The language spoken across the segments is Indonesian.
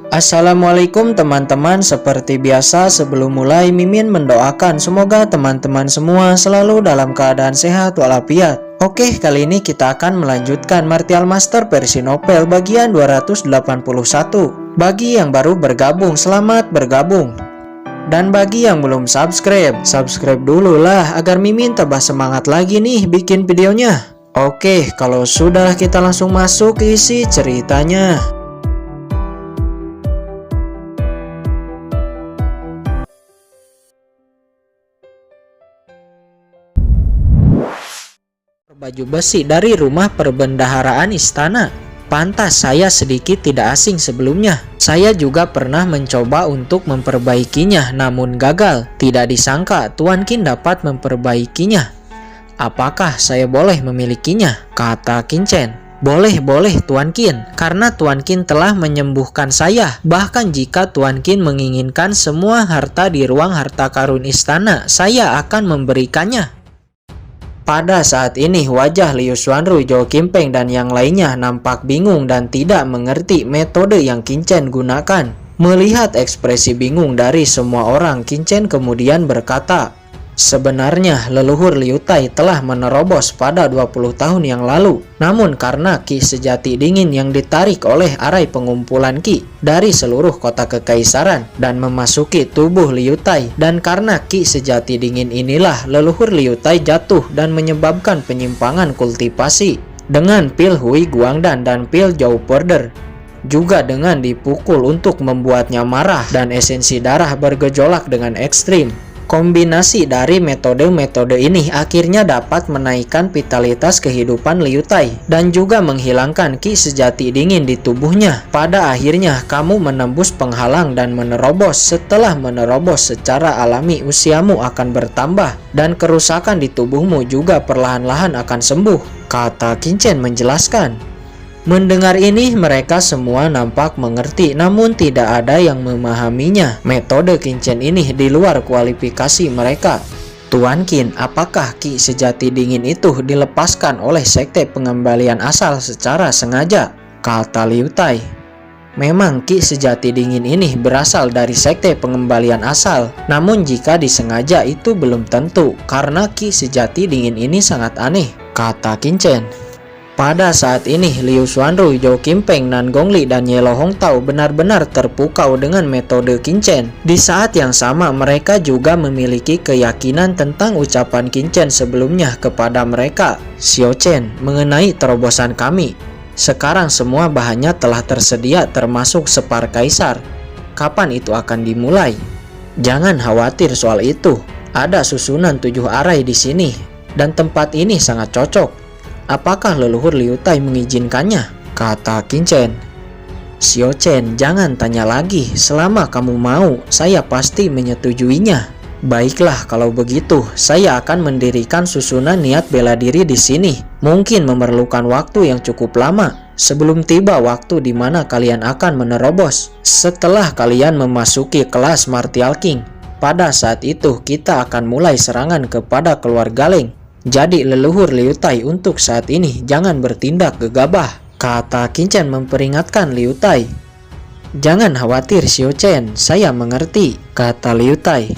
Assalamualaikum teman-teman, seperti biasa sebelum mulai Mimin mendoakan semoga teman-teman semua selalu dalam keadaan sehat walafiat. Oke, kali ini kita akan melanjutkan Martial Master versi novel bagian 281. Bagi yang baru bergabung, selamat bergabung. Dan bagi yang belum subscribe dulu lah agar Mimin tambah semangat lagi nih bikin videonya. Oke, kalau sudah kita langsung masuk ke isi ceritanya. Baju besi dari rumah perbendaharaan istana. Pantas saya sedikit tidak asing sebelumnya. Saya juga pernah mencoba untuk memperbaikinya, namun gagal. Tidak disangka Tuan Qin dapat memperbaikinya. Apakah saya boleh memilikinya? Kata Qin Chen. Boleh Tuan Qin, karena Tuan Qin telah menyembuhkan saya. Bahkan jika Tuan Qin menginginkan semua harta di ruang harta karun istana, saya akan memberikannya. Pada saat ini wajah Liu Xuanrui, Zhou Qingpeng dan yang lainnya nampak bingung dan tidak mengerti metode yang Qin Chen gunakan. Melihat ekspresi bingung dari semua orang, Qin Chen kemudian berkata, sebenarnya leluhur Liu Tai telah menerobos pada 20 tahun yang lalu. Namun karena ki sejati dingin yang ditarik oleh arai pengumpulan ki dari seluruh kota kekaisaran dan memasuki tubuh Liu Tai, dan karena ki sejati dingin inilah leluhur Liu Tai jatuh dan menyebabkan penyimpangan kultivasi dengan pil Hui Guangdan dan pil Zhou Porder. Juga dengan dipukul untuk membuatnya marah dan esensi darah bergejolak dengan ekstrim. Kombinasi dari metode-metode ini akhirnya dapat menaikkan vitalitas kehidupan Liu Tai dan juga menghilangkan ki sejati dingin di tubuhnya. Pada akhirnya kamu menembus penghalang dan menerobos. Setelah menerobos secara alami, usiamu akan bertambah dan kerusakan di tubuhmu juga perlahan-lahan akan sembuh, kata Qin Chen menjelaskan. Mendengar ini mereka semua nampak mengerti, namun tidak ada yang memahaminya. Metode Qin Chen ini di luar kualifikasi mereka. Tuan Qin, apakah ki sejati dingin itu dilepaskan oleh sekte pengembalian asal secara sengaja? Kata Liu Tai. Memang ki sejati dingin ini berasal dari sekte pengembalian asal, namun jika disengaja itu belum tentu, karena ki sejati dingin ini sangat aneh, kata Qin Chen. Pada saat ini, Liu Xuanrui, Zhou Qingpeng, Nan Gongli, dan Ye Lo Hongtao benar-benar terpukau dengan metode Qin Chen. Di saat yang sama, mereka juga memiliki keyakinan tentang ucapan Qin Chen sebelumnya kepada mereka. Xiao Chen, mengenai terobosan kami. Sekarang semua bahannya telah tersedia termasuk separ kaisar. Kapan itu akan dimulai? Jangan khawatir soal itu. Ada susunan 7 arai di sini, dan tempat ini sangat cocok. Apakah leluhur Liu Tai mengizinkannya? Kata Qin Chen. Xiao Chen, jangan tanya lagi. Selama kamu mau, saya pasti menyetujuinya. Baiklah, kalau begitu, saya akan mendirikan susunan niat bela diri di sini. Mungkin memerlukan waktu yang cukup lama sebelum tiba waktu di mana kalian akan menerobos. Setelah kalian memasuki kelas Martial King, pada saat itu kita akan mulai serangan kepada keluarga Leng. Jadi leluhur Liu Tai untuk saat ini jangan bertindak gegabah, kata Qin Chen memperingatkan Liu Tai. Jangan khawatir Xiao Chen, saya mengerti, kata Liu Tai.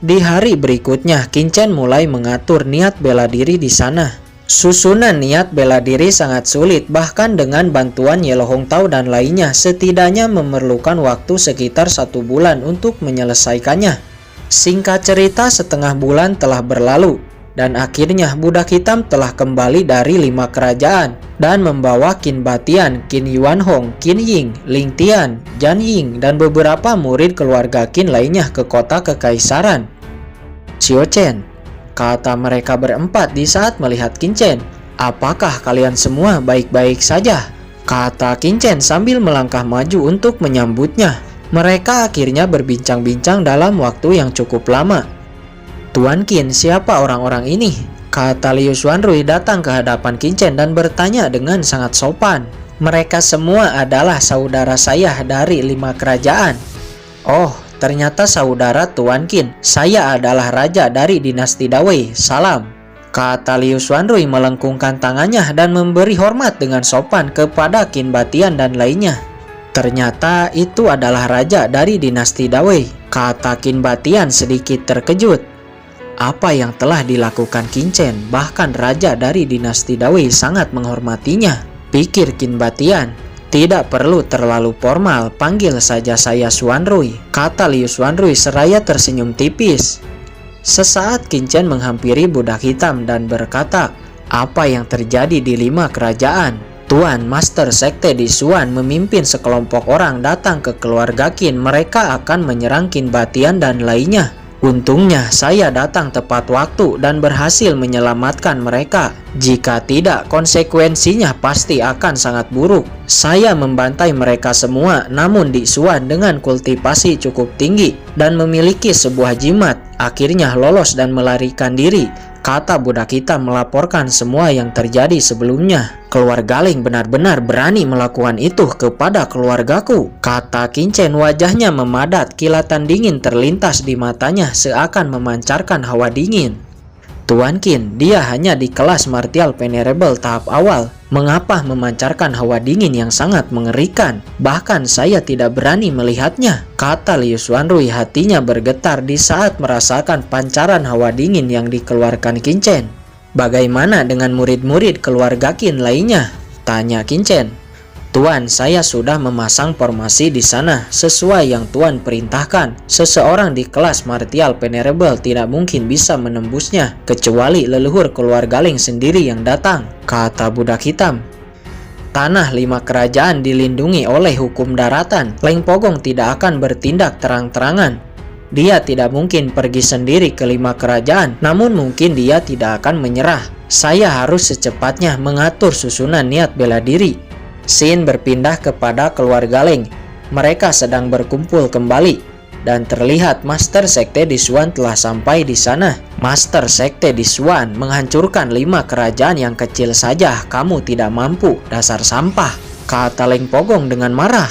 Di hari berikutnya Qin Chen mulai mengatur niat bela diri di sana. Susunan niat bela diri sangat sulit, bahkan dengan bantuan Ye Lo Hongtao dan lainnya setidaknya memerlukan waktu sekitar 1 bulan untuk menyelesaikannya. Singkat cerita, setengah bulan telah berlalu. Dan akhirnya budak hitam telah kembali dari 5 kerajaan dan membawa Qin Batian, Qin Yuan Hong, Qin Ying, Ling Tian, Jan Ying, dan beberapa murid keluarga Qin lainnya ke kota kekaisaran. Xiao Chen, kata mereka berempat di saat melihat Qin Chen. Apakah kalian semua baik-baik saja? Kata Qin Chen sambil melangkah maju untuk menyambutnya. Mereka akhirnya berbincang-bincang dalam waktu yang cukup lama. Tuan Qin, siapa orang-orang ini? Kata Liu Xuanrui datang ke hadapan Qin Chen dan bertanya dengan sangat sopan. Mereka semua adalah saudara saya dari 5 kerajaan. Oh, ternyata saudara Tuan Qin. Saya adalah raja dari dinasti Dawei. Salam. Kata Liu Xuanrui melengkungkan tangannya dan memberi hormat dengan sopan kepada Qin Batian dan lainnya. Ternyata itu adalah raja dari dinasti Dawei, kata Qin Batian sedikit terkejut. Apa yang telah dilakukan Qin Chen, bahkan raja dari dinasti Dawei sangat menghormatinya, pikir Qin Batian. Tidak perlu terlalu formal, panggil saja saya Xuanrui, kata Liu Xuanrui seraya tersenyum tipis. Sesaat Qin Chen menghampiri budak hitam dan berkata, apa yang terjadi di 5 kerajaan? Tuan, Master Sekte di Xuan memimpin sekelompok orang datang ke keluarga Qin. Mereka akan menyerang Qin Batian dan lainnya. Untungnya saya datang tepat waktu dan berhasil menyelamatkan mereka. Jika tidak, konsekuensinya pasti akan sangat buruk. Saya membantai mereka semua, namun di Xuan dengan kultivasi cukup tinggi dan memiliki sebuah jimat, akhirnya lolos dan melarikan diri, kata budak hitam melaporkan semua yang terjadi sebelumnya. Keluarga Ling benar-benar berani melakukan itu kepada keluargaku, kata Qin Chen. Wajahnya memadat, kilatan dingin terlintas di matanya seakan memancarkan hawa dingin. Tuan Qin, dia hanya di kelas martial venerable tahap awal. Mengapa memancarkan hawa dingin yang sangat mengerikan? Bahkan saya tidak berani melihatnya, kata Liu Xuanrui. Hatinya bergetar di saat merasakan pancaran hawa dingin yang dikeluarkan Qin Chen. Bagaimana dengan murid-murid keluarga Qin lainnya? Tanya Qin Chen. Tuan, saya sudah memasang formasi di sana sesuai yang Tuan perintahkan. Seseorang di kelas martial venerable tidak mungkin bisa menembusnya kecuali leluhur keluarga Ling sendiri yang datang, kata budak hitam. Tanah 5 kerajaan dilindungi oleh hukum daratan. Leng Pogong tidak akan bertindak terang-terangan. Dia tidak mungkin pergi sendiri ke 5 kerajaan, namun mungkin dia tidak akan menyerah. Saya harus secepatnya mengatur susunan niat bela diri. Scene berpindah kepada keluarga Ling. Mereka sedang berkumpul kembali dan terlihat Master Sekte di Xuan telah sampai di sana. Master Sekte di Xuan menghancurkan 5 kerajaan yang kecil saja. Kamu tidak mampu, dasar sampah, kata Leng Pogong dengan marah.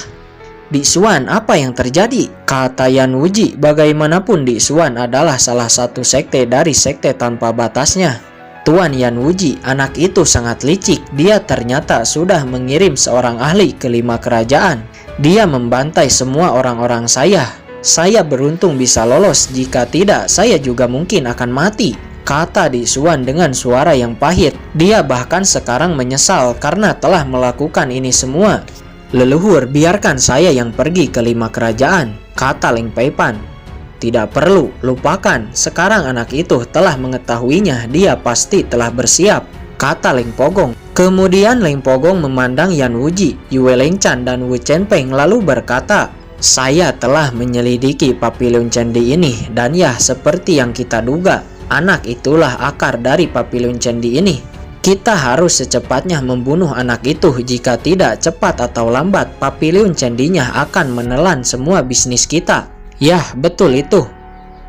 Di Xuan apa yang terjadi? Kata Yan Wuji. Bagaimanapun di Xuan adalah salah satu sekte dari sekte tanpa batasnya. Tuan Yan Wuji, anak itu sangat licik. Dia ternyata sudah mengirim seorang ahli ke 5 kerajaan. Dia membantai semua orang-orang saya. Saya beruntung bisa lolos, jika tidak saya juga mungkin akan mati, kata Di Xuan dengan suara yang pahit. Dia bahkan sekarang menyesal karena telah melakukan ini semua. Leluhur, biarkan saya yang pergi ke 5 kerajaan, kata Leng Peipan. Tidak perlu, lupakan. Sekarang anak itu telah mengetahuinya, dia pasti telah bersiap, kata Leng Pogong. Kemudian Leng Pogong memandang Yan Wuji, Yue Lengchan dan Wu Chenpeng lalu berkata, saya telah menyelidiki Papiliun Candi ini dan ya seperti yang kita duga, anak itulah akar dari Papiliun Candi ini. Kita harus secepatnya membunuh anak itu, jika tidak cepat atau lambat Papiliun Candinya akan menelan semua bisnis kita. Yah, betul itu.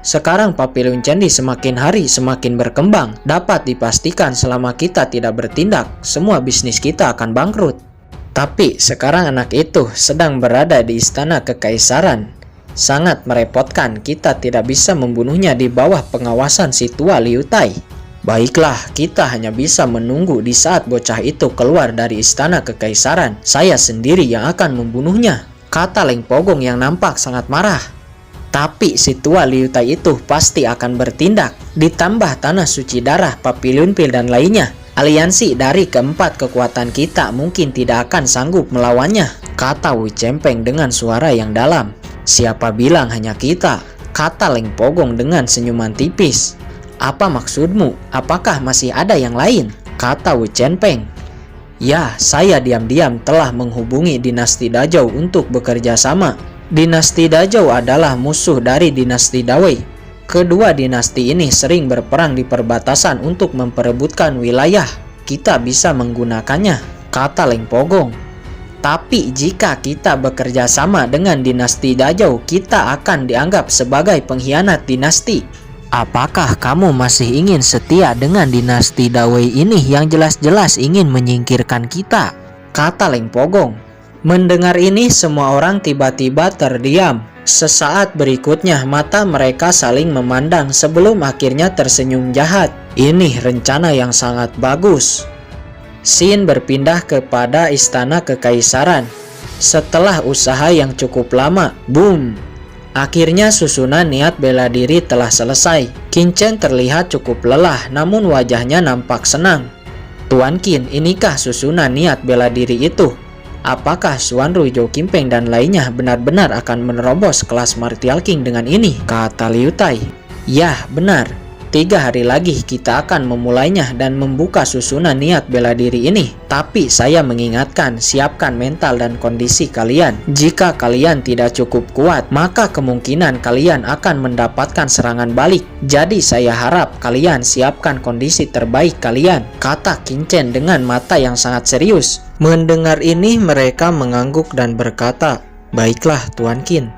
Sekarang Papiliun Candi semakin hari semakin berkembang. Dapat dipastikan selama kita tidak bertindak, semua bisnis kita akan bangkrut. Tapi sekarang anak itu sedang berada di istana kekaisaran. Sangat merepotkan, kita tidak bisa membunuhnya di bawah pengawasan si tua Liu Tai. Baiklah, kita hanya bisa menunggu di saat bocah itu keluar dari istana kekaisaran. Saya sendiri yang akan membunuhnya, kata Leng Pogong yang nampak sangat marah. Tapi si tua Liu Tai itu pasti akan bertindak. Ditambah tanah suci darah, Papiliun Pil dan lainnya. Aliansi dari keempat kekuatan kita mungkin tidak akan sanggup melawannya, kata Wu Chenpeng dengan suara yang dalam. Siapa bilang hanya kita, kata Leng Pogong dengan senyuman tipis. Apa maksudmu? Apakah masih ada yang lain? Kata Wu Chenpeng. Ya, saya diam-diam telah menghubungi dinasti Dazhou untuk bekerja sama. Dinasti Dazhou adalah musuh dari dinasti Dawei. Kedua dinasti ini sering berperang di perbatasan untuk memperebutkan wilayah. Kita bisa menggunakannya, kata Leng Pogong. Tapi jika kita bekerja sama dengan dinasti Dazhou, kita akan dianggap sebagai pengkhianat dinasti. Apakah kamu masih ingin setia dengan dinasti Dawei ini yang jelas-jelas ingin menyingkirkan kita? Kata Leng Pogong. Mendengar ini semua orang tiba-tiba terdiam. Sesaat berikutnya mata mereka saling memandang sebelum akhirnya tersenyum jahat. Ini rencana yang sangat bagus. Scene berpindah kepada istana kekaisaran. Setelah usaha yang cukup lama, boom! Akhirnya susunan niat bela diri telah selesai. Qin Chen terlihat cukup lelah, namun wajahnya nampak senang. Tuan Qin, inikah susunan niat bela diri itu? Apakah Xuan Rui, Zhou Qimpeng dan lainnya benar-benar akan menerobos kelas Martial King dengan ini? Kata Liu Tai. Yah, benar. 3 hari lagi kita akan memulainya dan membuka susunan niat bela diri ini. Tapi saya mengingatkan, siapkan mental dan kondisi kalian. Jika kalian tidak cukup kuat, maka kemungkinan kalian akan mendapatkan serangan balik. Jadi saya harap kalian siapkan kondisi terbaik kalian, kata Qin Chen dengan mata yang sangat serius. Mendengar ini mereka mengangguk dan berkata, baiklah Tuan Qin.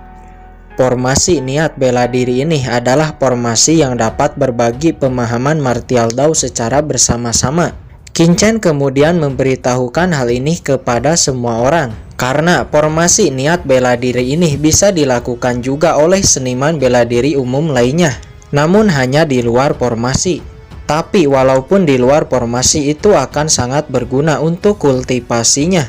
Formasi niat bela diri ini adalah formasi yang dapat berbagi pemahaman martial Dao secara bersama-sama. Qin Chen kemudian memberitahukan hal ini kepada semua orang. Karena formasi niat bela diri ini bisa dilakukan juga oleh seniman bela diri umum lainnya, namun hanya di luar formasi. Tapi walaupun di luar formasi itu akan sangat berguna untuk kultivasinya.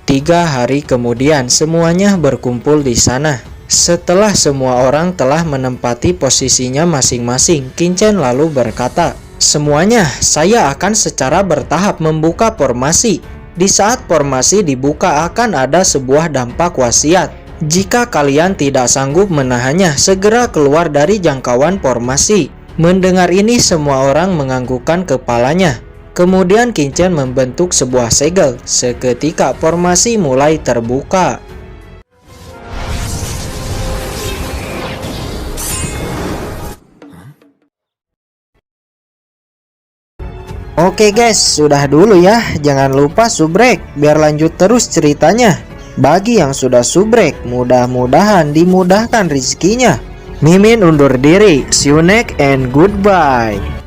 3 hari kemudian semuanya berkumpul di sana. Setelah semua orang telah menempati posisinya masing-masing, Qin Chen lalu berkata, semuanya, saya akan secara bertahap membuka formasi. Di saat formasi dibuka akan ada sebuah dampak wasiat. Jika kalian tidak sanggup menahannya, segera keluar dari jangkauan formasi. Mendengar ini semua orang menganggukkan kepalanya. Kemudian Qin Chen membentuk sebuah segel. Seketika formasi mulai terbuka. Oke guys, sudah dulu ya. Jangan lupa subrek biar lanjut terus ceritanya. Bagi yang sudah subrek, mudah-mudahan dimudahkan rezekinya. Mimin undur diri. See you next and goodbye.